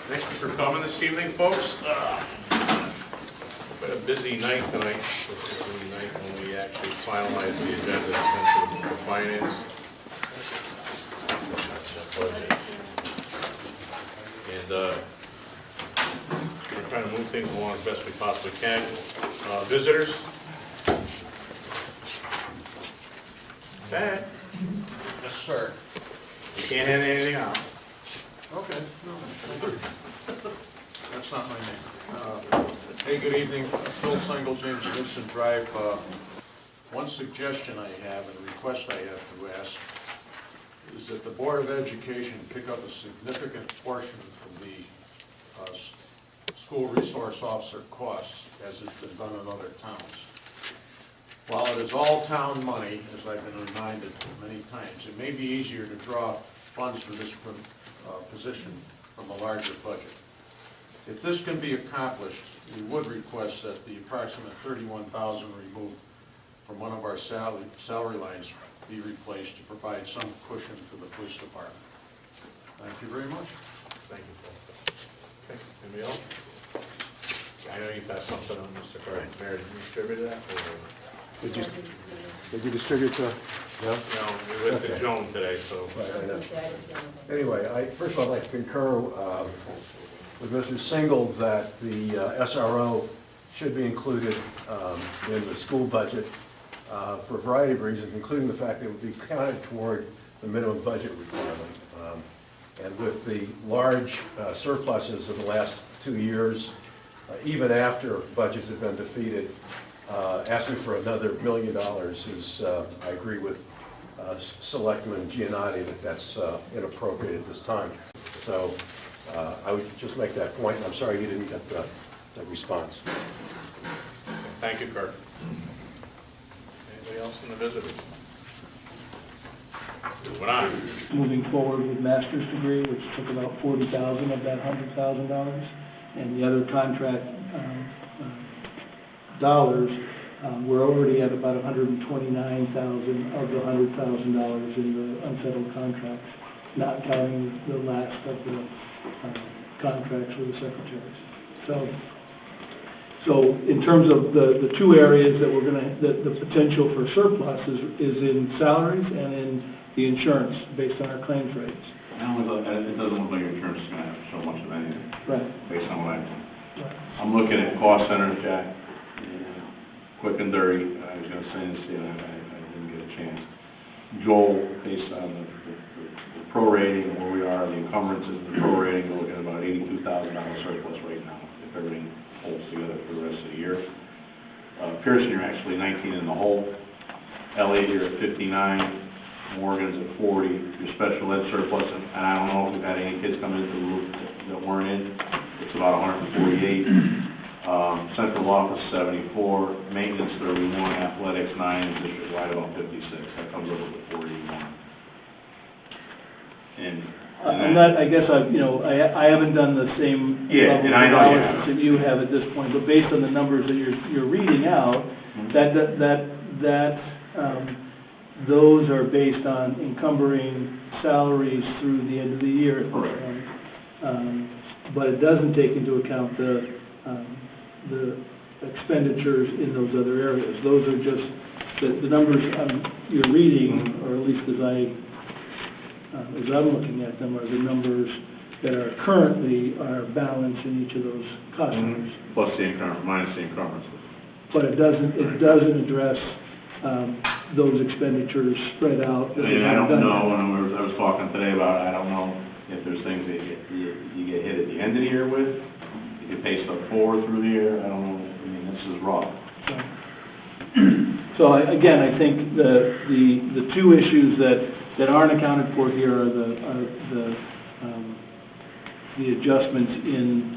Thank you for coming this evening, folks. Been a busy night tonight. This is the night when we actually finalize the agenda for finance. And we're trying to move things along as best we possibly can. Visitors? Pat? Yes, sir. You can't hand anything out. Okay, no, that's not my name. Hey, good evening, Phil Sengle, James Vincent Drive. One suggestion I have and a request I have to ask is that the Board of Education pick up a significant portion of the school resource officer costs, as has been done in other towns. While it is all town money, as I've been reminded many times, it may be easier to draw funds for this position from a larger budget. If this can be accomplished, we would request that the approximate $31,000 removed from one of our salary lines be replaced to provide some cushion to the police department. Thank you very much. Thank you, Paul. Okay, anybody else? I know you've got something on Mr. Carr. Mary, did you distribute that? Did you distribute the, no? No, we went to Joan today, so. Right, I know. Anyway, first of all, I'd like to concur with Mr. Sengle that the SRO should be included in the school budget for a variety of reasons, including the fact that it would be counted toward the minimum budget requirement. And with the large surpluses of the last 2 years, even after budgets have been defeated, asking for another $1 million is, I agree with Selectman Giannotti that that's inappropriate at this time. So I would just make that point, and I'm sorry you didn't get the response. Thank you, Kirk. Anybody else from the visitors? Moving on. Moving forward with master's degree, which took about $40,000 of that $100,000, and the other contract dollars, we're already at about $129,000 of the $100,000 in the unsettled contracts, not counting the last of the contracts with the secretaries. So in terms of the two areas that we're going to, the potential for surplus is in salaries and in the insurance based on our claims rates. It doesn't look like insurance is going to have so much of anything. Right. Based on what I'm looking at cost centers, Jack. Quick and dirty. I was going to say this, I didn't get a chance. Joel, based on the prorating, where we are, the encumbrances, the prorating, we're looking at about $82,000 surplus right now, if everything holds together for the rest of the year. Pearson, you're actually 19 in the hole. Elliott, you're at 59. Morgan's at 40. Your special ed surplus, and I don't know if we've had any kids come into the roof that weren't in. It's about 148. Central office 74, maintenance 31, athletics 9, district-wide about 56. That comes up with the 41. And that, I guess I haven't done the same level of analysis that you have at this point, but based on the numbers that you're reading out, those are based on encumbering salaries through the end of the year at this point. But it doesn't take into account the expenditures in those other areas. Those are just the numbers you're reading, or at least as I'm looking at them, are the numbers that are currently our balance in each of those cost centers. Plus the encumbrance, minus the encumbrances. But it doesn't address those expenditures spread out. I don't know, when I was talking today about it, I don't know if there's things that you get hit at the end of the year with. You can pay stuff forward through the year. I don't know. I mean, this is raw. So again, I think the two issues that aren't accounted for here are the adjustments in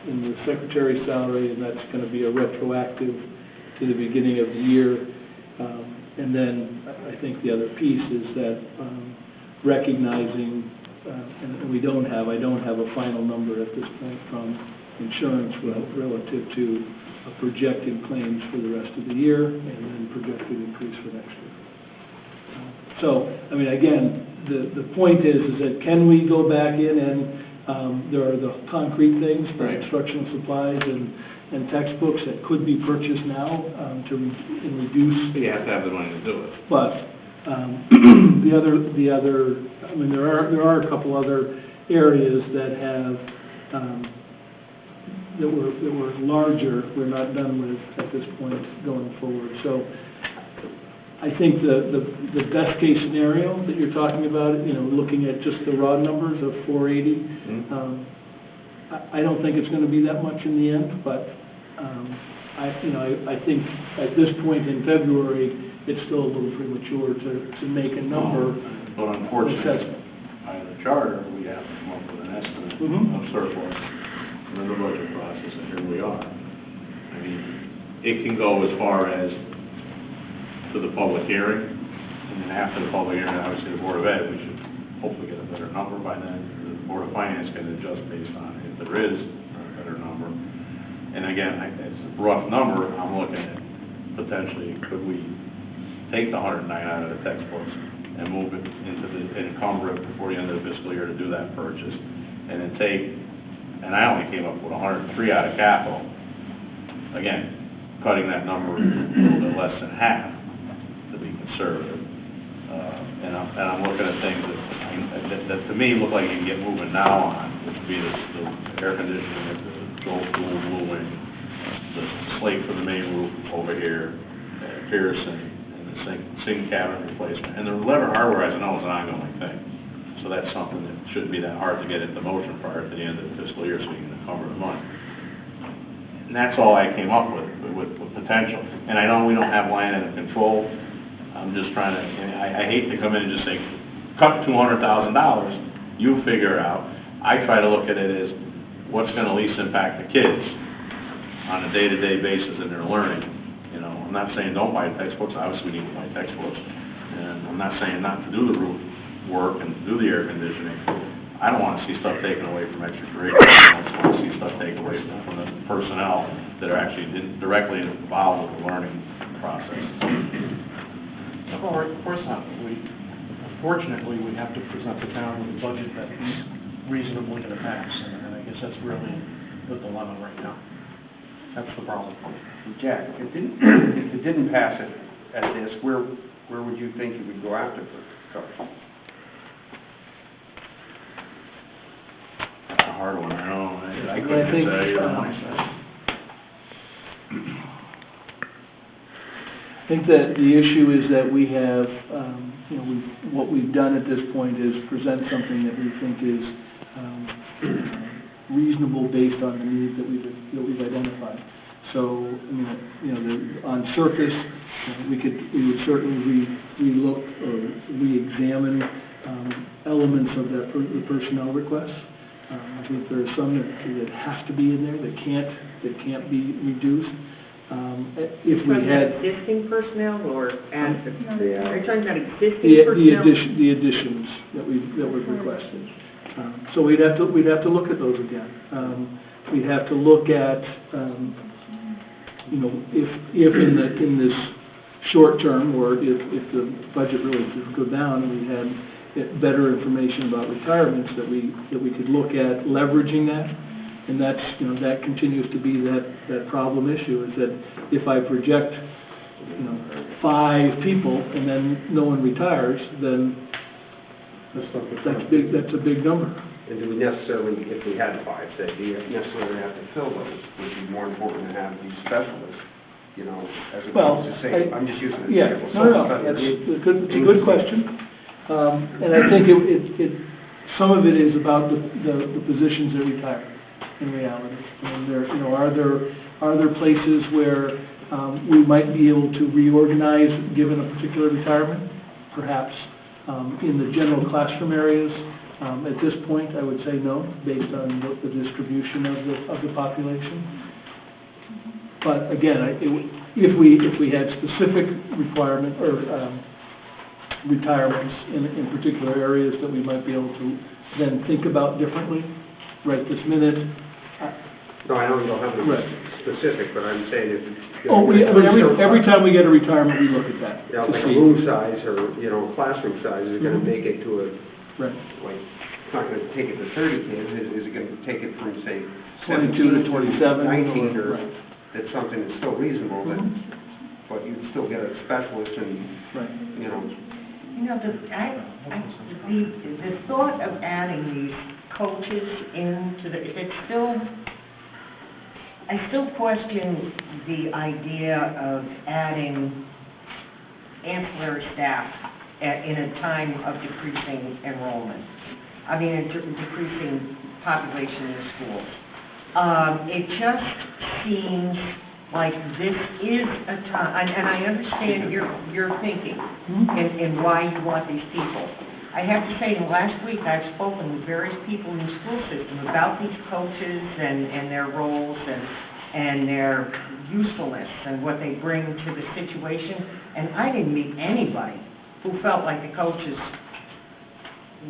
the secretary's salary, and that's going to be a retroactive to the beginning of the year. And then I think the other piece is that recognizing, and I don't have a final number at this point from insurance relative to projected claims for the rest of the year and then projected increase for next year. So, I mean, again, the point is that can we go back in and There are the concrete things, the Right. instructional supplies and textbooks that could be purchased now and reduce. You have to have the money to do it. But the other, I mean, there are a couple other areas that have that were larger. We're not done with at this point going forward. So I think the best case scenario that you're talking about, looking at just the raw numbers of 480, I don't think it's going to be that much in the end, but I think at this point in February, it's still a little premature to make a number. But unfortunately, by the charter, we have to come up with an estimate of surplus in the budget process, and here we are. I mean, it can go as far as to the public hearing, and then after the public hearing, obviously the Board of Ed, we should hopefully get a better number by then. The Board of Finance can adjust based on if there is a better number. And again, it's a rough number. I'm looking at potentially, could we take the 109 out of the textbooks and move it into and encumber it before the end of the fiscal year to do that purchase, and then and I only came up with 103 out of capital. Again, cutting that number a little bit less than half to be conservative. And I'm looking at things that to me look like you can get moving now on, which would be the air conditioning, the Joel Pool, Blue Wing, the slate for the main roof over here, Pearson, and the sink cabinet replacement. And the lever hardware, as I know, is an ongoing thing. So that's something that shouldn't be that hard to get into motion prior to the end of the fiscal year so we can encumber the money. And that's all I came up with potential. And I know we don't have line item control. I'm just trying to, I hate to come in and just say, cut $200,000, you figure it out. I try to look at it as what's going to least impact the kids on a day-to-day basis in their learning. I'm not saying don't buy textbooks. Obviously, we need to buy textbooks. And I'm not saying not to do the roof work and do the air conditioning. I don't want to see stuff taken away from extracurricular. I just want to see stuff taken away from the personnel that are actually directly involved with the learning process. Well, of course not. Unfortunately, we have to present the town with a budget that's reasonably going to pass, and I guess that's really the dilemma right now. That's the problem. Jack, if it didn't pass it at this, where would you think you would go after for cuts? That's a hard one. I know. I I couldn't think, say either myself. I think that the issue is that we have, what we've done at this point is present something that we think is reasonable based on the needs that we've identified. So, on surface, we would certainly relook or re-examine elements of the personnel requests. I think there are some that have to be in there that can't be reduced. If we had existing personnel or as are you talking about existing the personnel? the additions that we've requested, so we'd have to look at those again. We'd have to look at if in this short term, or if the budget really could go down and we had better information about retirements, that we could look at leveraging that. And that's, that continues to be that problem issue, is that if I project, 5 people and then no one retires, then that's a big number. And do we necessarily, if we had 5, say, do you necessarily have to fill those? Would it be more important to have these specialists, as opposed to say, I'm just using an example. It's a good question. And I think some of it is about the positions that retire. In reality, and are there places where we might be able to reorganize given a particular retirement? Perhaps in the general classroom areas. At this point, I would say no, based on the distribution of the population. But again, if we had specific requirement or retirements in particular areas that we might be able to then think about differently. Right this minute. No, I don't have any specific, but I'm saying if... every time we get a retirement, we look at that. Like a room size or, classroom size, is it going to make it to a, right. like it's not gonna take it to 30 kids, is it gonna take it from, say, 22 to 27? 19, or Right. that's something that's still reasonable, that, but you'd still get a specialist and, Right. you know, You know, the thought of adding these coaches into it's still, I still question the idea of adding ancillary staff in a time of decreasing enrollment. I mean, decreasing population in the schools. It just seems like this is a time, and I understand your thinking and why you want these people. I have to say, in the last week, I've spoken with various people in the school system about these coaches and their roles and their usefulness and what they bring to the situation, and I didn't meet anybody who felt like the coaches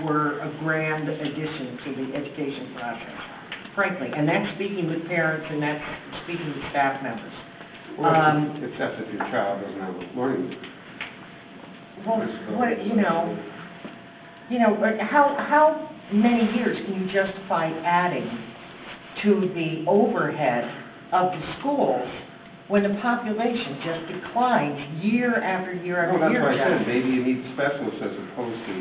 were a grand addition to the education process, frankly, and that's speaking with parents and that's speaking with staff members. well, except if your child doesn't have a learning. Well, what, you know, how many years can you justify adding to the overhead of the schools when the population just declines year after year after No, that's year? what I said, maybe you need specialists as opposed to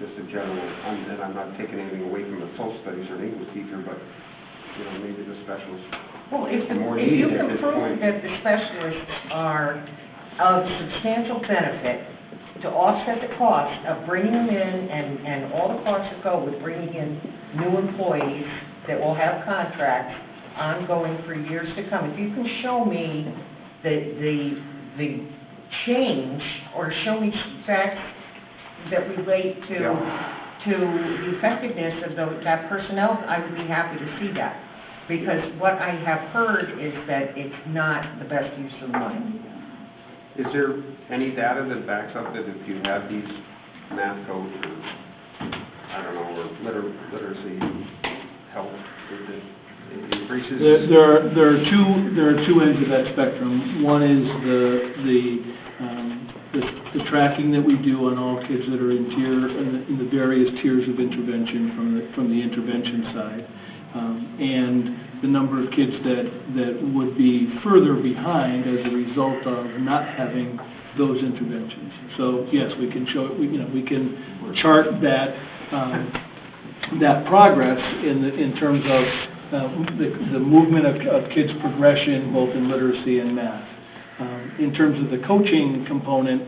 just a general, and I'm not taking anything away from the social studies or an English teacher, but, you know, maybe the specialists. Well, if More you needed can at this prove point. that the specialists are of substantial benefit to offset the cost of bringing them in and all the costs that go with bringing in new employees that will have contracts ongoing for years to come, if you can show me the change or show me facts that relate to the effectiveness of that personnel, I would be happy to see that. Because what I have heard is that it's not the best use of the money. Is there any data that backs up that if you have these math coach or, I don't know, or literacy help, that it increases? There are two ends of that spectrum. One is the tracking that we do on all kids that are in the various tiers of intervention from the intervention side, and the number of kids that would be further behind as a result of not having those interventions. So yes, we can show we can chart that progress in terms of the movement of kids' progression both in literacy and math. In terms of the coaching component,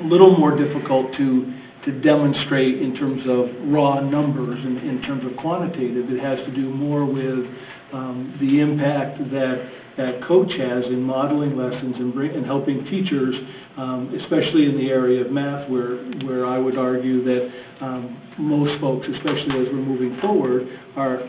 a little more difficult to demonstrate in terms of raw numbers and in terms of quantitative. It has to do more with the impact that coach has in modeling lessons and helping teachers, especially in the area of math, where I would argue that most folks, especially as we're moving forward, are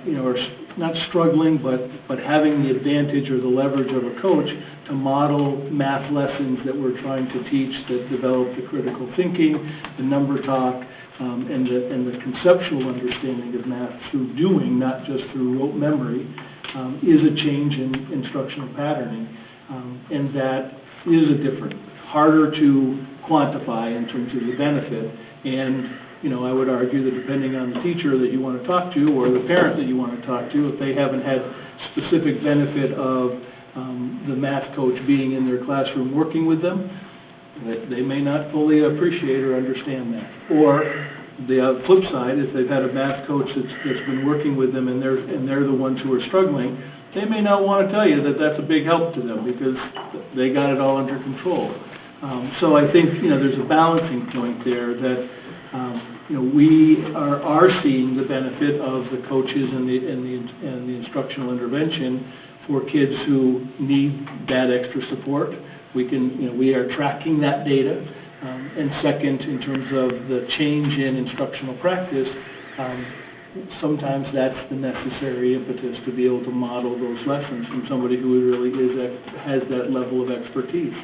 not struggling, but having the advantage or the leverage of a coach to model math lessons that we're trying to teach that develop the critical thinking, the number talk, and the conceptual understanding of math through doing, not just through rote memory, is a change in instructional patterning, and that is a difference. Harder to quantify in terms of the benefit, and I would argue that depending on the teacher that you want to talk to or the parent that you want to talk to, if they haven't had specific benefit of the math coach being in their classroom working with them, they may not fully appreciate or understand that. Or the flip side, if they've had a math coach that's been working with them and they're the ones who are struggling, they may not want to tell you that that's a big help to them because they got it all under control. So I think there's a balancing point there that we are seeing the benefit of the coaches and the instructional intervention for kids who need that extra support. We are tracking that data. And second, in terms of the change in instructional practice, sometimes that's the necessary impetus to be able to model those lessons from somebody who really has that level of expertise.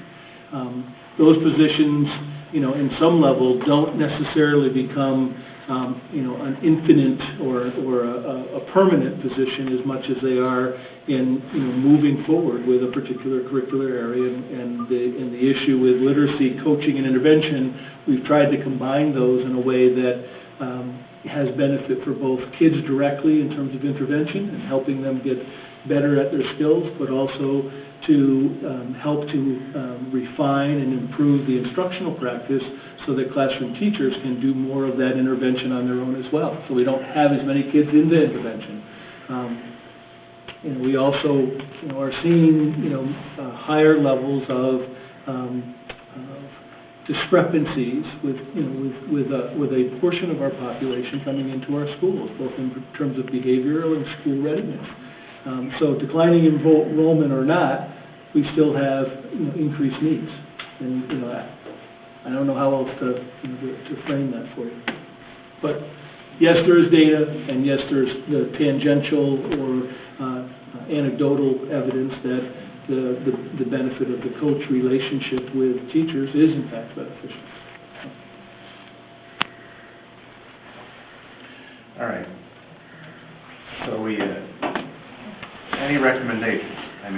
Those positions, in some level, don't necessarily become, an infinite or a permanent position as much as they are in, moving forward with a particular curricular area. And the issue with literacy, coaching, and intervention, we've tried to combine those in a way that has benefit for both kids directly in terms of intervention and helping them get better at their skills, but also to help to refine and improve the instructional practice so that classroom teachers can do more of that intervention on their own as well. So we don't have as many kids in the intervention. And we also, are seeing, higher levels of discrepancies with a portion of our population coming into our schools, both in terms of behavioral and school readiness. So declining enrollment or not, we still have, increased needs. And, I don't know how else to frame that for you. But yes, there is data, and yes, there's the tangential or anecdotal evidence that the benefit of the coach relationship with teachers is in fact beneficial. All right. So any recommendations? And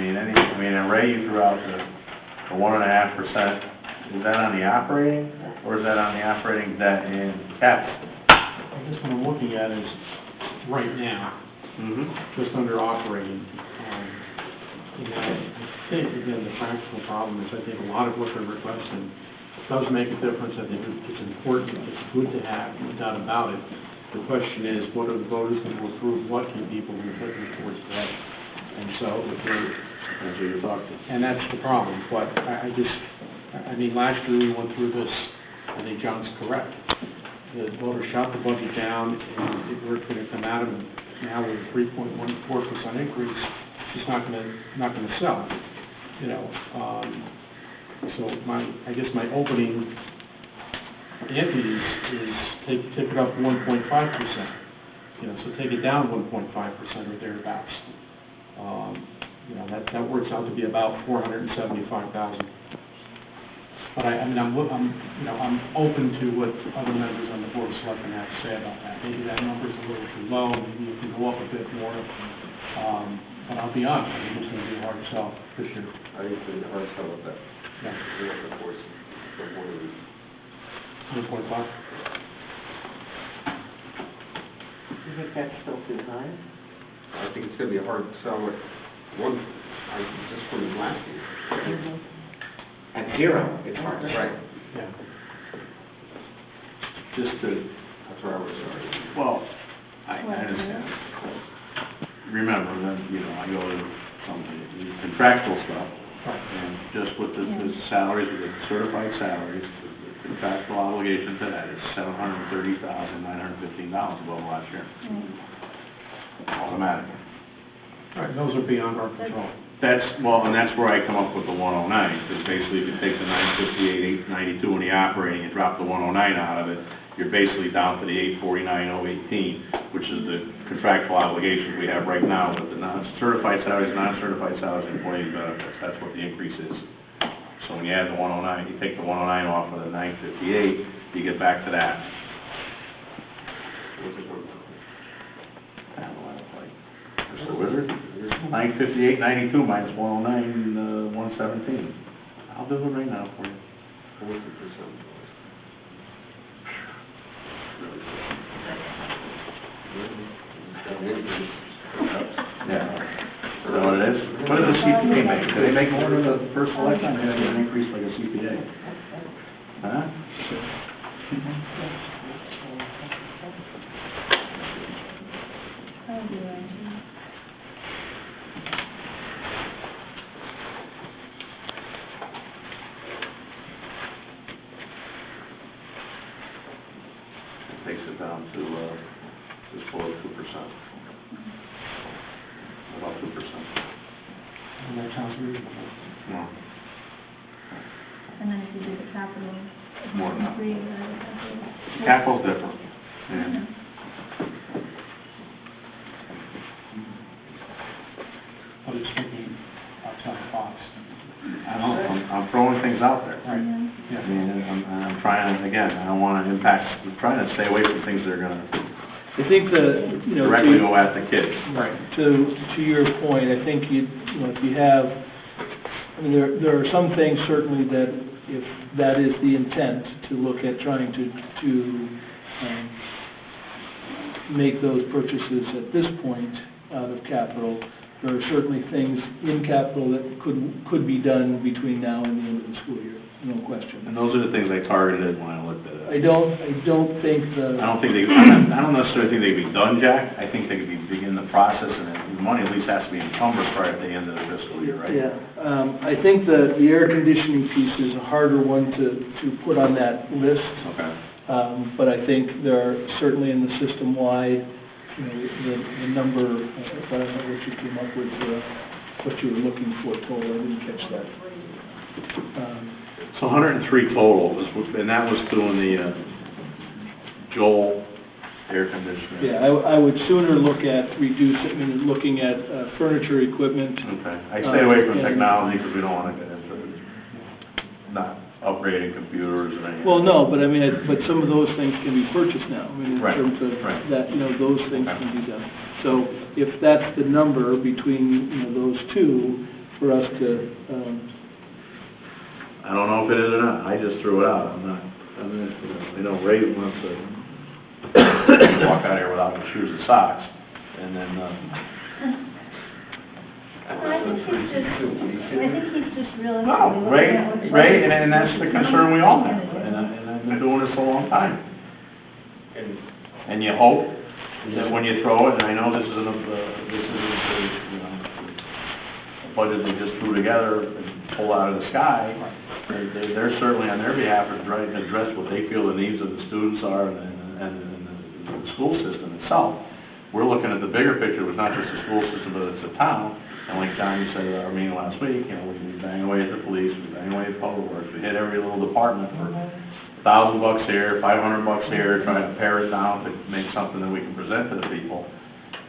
Ray, you threw out the 1.5%. Is that on the operating, or is that on the operating debt and capital? I guess what I'm looking at is right now, just under operating. I think, again, the practical problem is I think a lot of what they're requesting does make a difference. I think it's important, it's good to have, no doubt about it. The question is, what are the voters going to approve? What can people be putting towards that? And so, if we're, That's what you're talking. and that's the problem. But last year we went through this. I think John's correct. The voters shot the budget down, and we're going to come out of it now with a 3.14% increase. It's not going to sell. So I guess my opening ante is take it up 1.5%. So take it down 1.5% or thereabouts. That works out to be about $475,000. But I'm open to what other members on the Board of Selectmen have to say about that. Maybe that number's a little too low, maybe it can go up a bit more. But I'll be honest, I think it's going to be a hard sell this year. I think it's going to be a hard sell with that. Yeah. Of course, from one of these. 1.5. You think that's still too high? I think it's going to be a hard sell at just from last year. At zero, it's hard. Right. Yeah. That's where I was starting. Well, I understand. Remember that, I go to some contractual stuff, and just with the salaries, with the certified salaries, the contractual obligation to that is $730,915 above last year. Automatically. All right, those are beyond our control. And that's where I come up with the 109, because basically if you take the 958,892 in the operating and drop the 109 out of it, you're basically down to the 849,018, which is the contractual obligation we have right now with the non-certified salaries, employee benefits. That's what the increase is. So when you add the 109, you take the 109 off of the 958, you get back to that. Mr. Wizard? 958.92 minus 109, 117. I'll do it right now for you. 40%. Yeah. Is that what it is? What does the CPA make? Do they make more than the First Selectman? They have an increase like a CPA. Huh? Takes it down to just below 2%. About 2%. And that sounds reasonable. No, And then if you do the capital, more than that. three, Capital's different. And But it's thinking outside the box. I don't know, I'm throwing things out there. Right. I mean, I'm trying, again, I don't want to impact, I'm trying to stay away from things that are going to I think directly go at the kids. Right. To your point, I think if you have, there are some things certainly that if that is the intent, to look at trying to make those purchases at this point out of capital. There are certainly things in capital that could be done between now and the end of the school year, no question. And those are the things I targeted when I looked at it. I don't think I don't necessarily think they could be done, Jack. I think they could begin the process, and the money at least has to be encumbered prior at the end of the fiscal year, right? Yeah, I think the air conditioning piece is a harder one to put on that list. Okay. But I think there are certainly in the system-wide, you know, the number, I don't know what you came up with, what you were looking for total, I didn't catch that. So 103 total, and that was doing the Joel air conditioner. Yeah, I would sooner look at looking at furniture, equipment. Okay. I stay away from technology because we don't want to get into not upgrading computers or anything. Well, no, but I mean, but some of those things can be purchased now. I mean, in Right, terms of right. that, you know, those things Okay. can be done. So if that's the number between, you know, those two, for us to, I don't know if it is or not. I just threw it out. You know, Ray wants to walk out here without his shoes and socks, and then, I think he's just really. no, Ray, and that's the concern we all have, and I've been doing this a long time. And you hope that when you throw it, and I know this isn't you know, a budget they just threw together and pulled out of the sky, they're certainly on their behalf are trying to address what they feel the needs of the students are and the school system itself. We're looking at the bigger picture, it's not just the school system, but it's the town. And like John, you said at our meeting last week, you know, we bang away at the police, we bang away at public works, we hit every little department for $1,000 here, $500 here, trying to pare it down to make something that we can present to the people.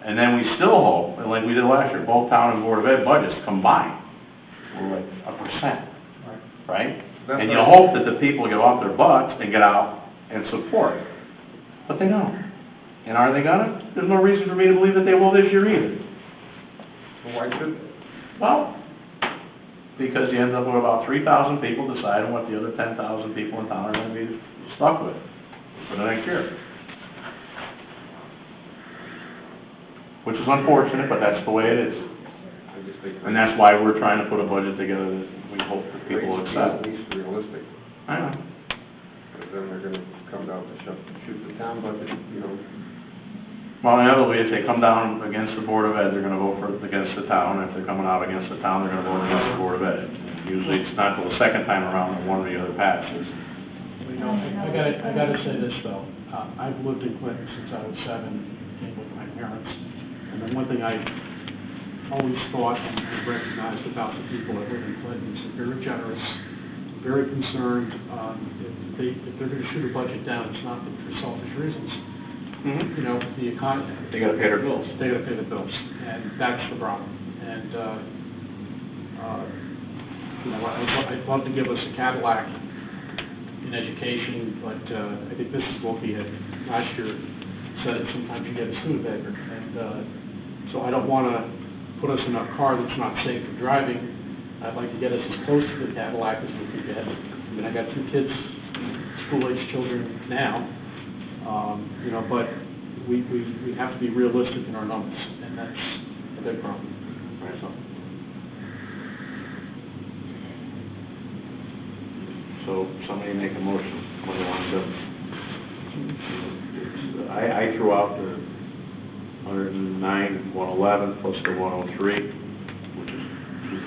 And then we still hope, and like we did last year, both town and Board of Ed budgets combined were like 1%, right? And you hope that the people get off their butts and get out and support. But they don't. And are they gonna? There's no reason for me to believe that they will this year either. Why should? Well, because you end up with about 3,000 people deciding what the other 10,000 people in town are going to be stuck with for the next year. Which is unfortunate, but that's the way it is. And that's why we're trying to put a budget together that we hope that people will accept. At least realistic, I know. because then they're gonna come down to shoot the town budget, you know. Well, inevitably, if they come down against the Board of Ed, they're going to vote against the town. If they're coming out against the town, they're going to vote against the Board of Ed. Usually, it's not till the second time around that one or the other passes. You know, I gotta say this, though. I've lived in Clinton since I was 7, came with my parents. And the one thing I always thought and recognized about the people that live in Clinton is they're very generous, very concerned. If they're going to shoot a budget down, it's not for selfish reasons. Mm-hmm. You know, the economy. They got to pay their bills. They got to pay the bills, and that's the problem. And, you know, I'd love to give us a Cadillac in education, but I think this is what we had last year said that sometimes you get a Studebaker. And so I don't want to put us in a car that's not safe for driving. I'd like to get us as close to the Cadillac as we can get. I mean, I got 2 kids, school-age children now. You know, but we have to be realistic in our numbers, and that's a big problem. Right. So somebody make a motion. What do you want to do? I threw out the 109, 111 plus the 103, which is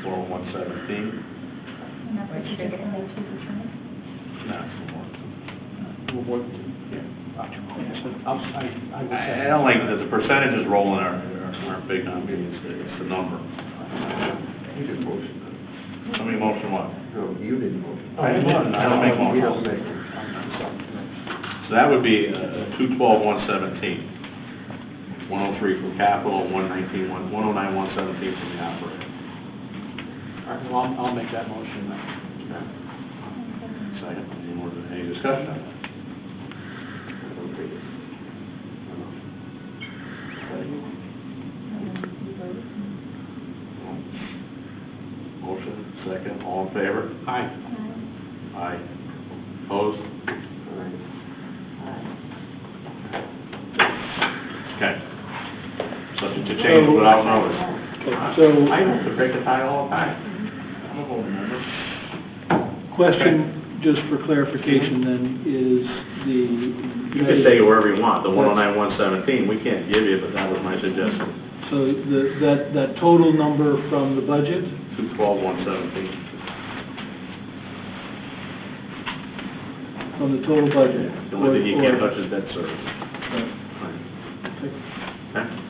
212, 117. And that's what you did in the 2%? No, it's more. Yeah. I don't like that the percentages rolling aren't big on me, it's the number. You did motion. Somebody motion what? No, you didn't motion. I don't make You don't motions. make. So that would be 212, 117. 103 for capital, 109, 117 from the operating. All right, well, I'll make that motion then. Second, any discussion on that? Motion, second, all in favor? Aye. Aye. Opposed? change without notice. Okay, so, I have to break a tie all the time. I'm a voting member. question, just for clarification then, is the... You can take it wherever you want, the 109, 117, we can't give you, but that was my suggestion. So that total number from the budget, 212, 117. from the total budget? The only thing you or- can't touch is debt service. Right. Okay?